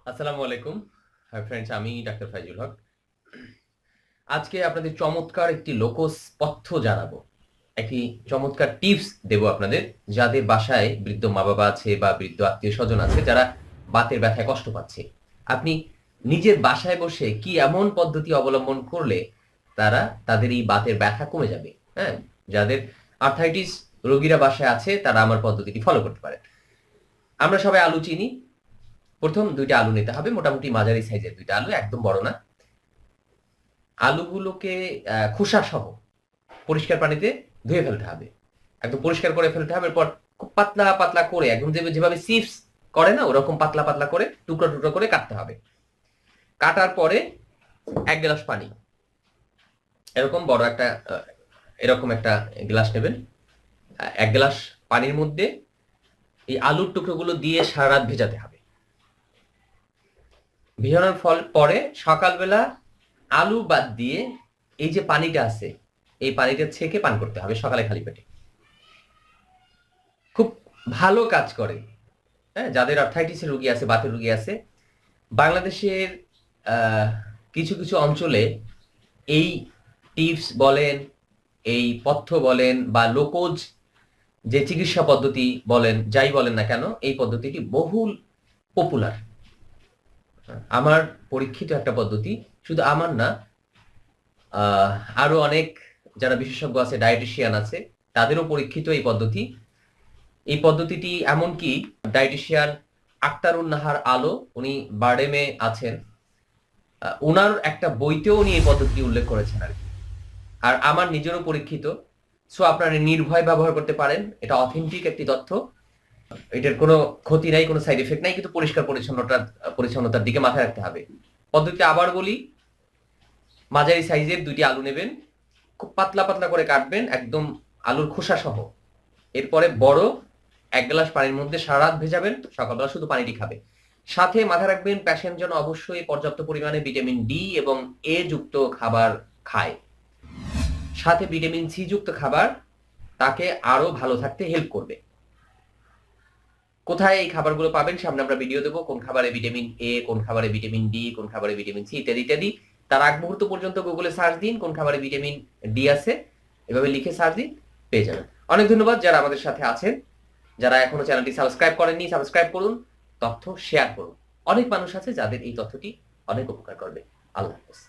আসসালামু আলাইকুম। Hi friends, আমি ডাক্তার ফাইজুল হক। আজকে আপনাদের চমৎকার একটি লোকজ পথ্য জানাবো। একটি চমৎকার টিপস দেব আপনাদের, যাদের বাসায় বৃদ্ধ মা-বাবা আছে বা বৃদ্ধ আত্মীয়স্বজন আছে যারা বাতের ব্যথায় কষ্ট পাচ্ছে। আপনি নিজের বাসায় বসে কি এমন পদ্ধতি অবলম্বন করলে তাদের এই বাতের ব্যথা কমে যাবে, হ্যাঁ? যাদের আর্থ্রাইটিস রোগীরা বাসায় আছে তারা আমার পদ্ধতিটি ফলো করতে পারে। আমরা সবাই আলু চিনি। ১ম ২ টা আলু নিতে হবে, মোটামুটি মাঝারি সাইজের ২ টা আলু, একদম বড় না। আলুগুলোকে খোসাসহ পরিষ্কার পানিতে ধুয়ে ফেলতে হবে। একদম পরিষ্কার করে ফেলতে হবে। এরপর খুব পাতলা, পাতলা করে একদম যেভাবে চিপস করে না ওরকম পাতলা, পাতলা করে টুকরো, টুকরো করে কাটতে হবে। কাটার পরে ১ গ্লাস পানি। এরকম বড় একটা এরকম একটা গ্লাস নেবেন। ১ গ্লাস পানির মধ্যে এই আলুর টুকরোগুলো দিয়ে সারারাত ভেজাতে হবে। ভেজানোর পরে সকালবেলা আলু বাদ দিয়ে এই যে পানিটা আছে, এই পানিটা ছেঁকে পান করতে হবে সকালে খালি পেটে। খুব ভালো কাজ করে। হ্যাঁ? যাদের আর্থ্রাইটিসের রোগী আছে, বাতের রোগী আছে, বাংলাদেশের আ কিছু, কিছু অঞ্চলে এই টিপস বলেন, এই পথ্য বলেন বা লোকজ যে চিকিৎসা পদ্ধতি বলেন, যাই বলেন না কেন, এই পদ্ধতিটি বহুল পপুলার। আমার পরীক্ষিত একটা পদ্ধতি। শুধু আমার না, আহ আরো অনেক যারা বিশেষজ্ঞ আছে, ডায়েটিশিয়ান আছে, তাদেরও পরীক্ষিত এই পদ্ধতি। এই পদ্ধতিটি এমনকি ডায়েটিশিয়ান আক্তারুন নাহার আলো, উনি বারডেমে আছেন। উনার একটা বইতেও উনি এই পদ্ধতিটি উল্লেখ করেছেন আরকি। আর আমার নিজেরও পরীক্ষিত। সো আপনারা নির্ভয়ে ব্যবহার করতে পারেন। এটা অথেন্টিক একটি তথ্য। এটার কোনো ক্ষতি নাই, কোনো সাইড ইফেক্ট নাই, কিন্তু পরিষ্কার পরিচ্ছন্নতার দিকে মাথায় রাখতে হবে। পদ্ধতিটা আবার বলি, মাঝারি সাইজের ২ টি আলু নেবেন। খুব পাতলা, পাতলা করে কাটবেন, একদম আলুর খোসা সহ। এরপরে বড় ১ গ্লাস পানির মধ্যে সারারাত ভেজাবেন, সকালবেলা শুধু পানিটি খাবে। সাথে মাথায় রাখবেন পেশেন্ট যেন অবশ্যই পর্যাপ্ত পরিমাণে ভিটামিন ডি এবং এ যুক্ত খাবার খায়। সাথে ভিটামিন সি যুক্ত খাবার তাকে আরো ভালো থাকতে হেল্প করবে। কোথায় এই খাবারগুলো পাবেন সামনে আমরা ভিডিও দেব। কোন খাবারে ভিটামিন এ, কোন খাবারে ভিটামিন ডি, কোন খাবারে ভিটামিন সি ইত্যাদি, ইত্যাদি। তার আগ মুহূর্ত পর্যন্ত গুগলে সার্চ দিন কোন খাবারে ভিটামিন ডি আছে। এভাবে লিখে সার্চ দিন, পেয়ে যাবেন। অনেক ধন্যবাদ যারা আমাদের সাথে আছেন। যারা এখনো চ্যানেলটি সাবস্ক্রাইব করেননি, সাবস্ক্রাইব করুন, তথ্য শেয়ার করুন। অনেক মানুষ আছে যাদের এই তথ্যটি অনেক উপকার করবে। আল্লাহ হাফেজ।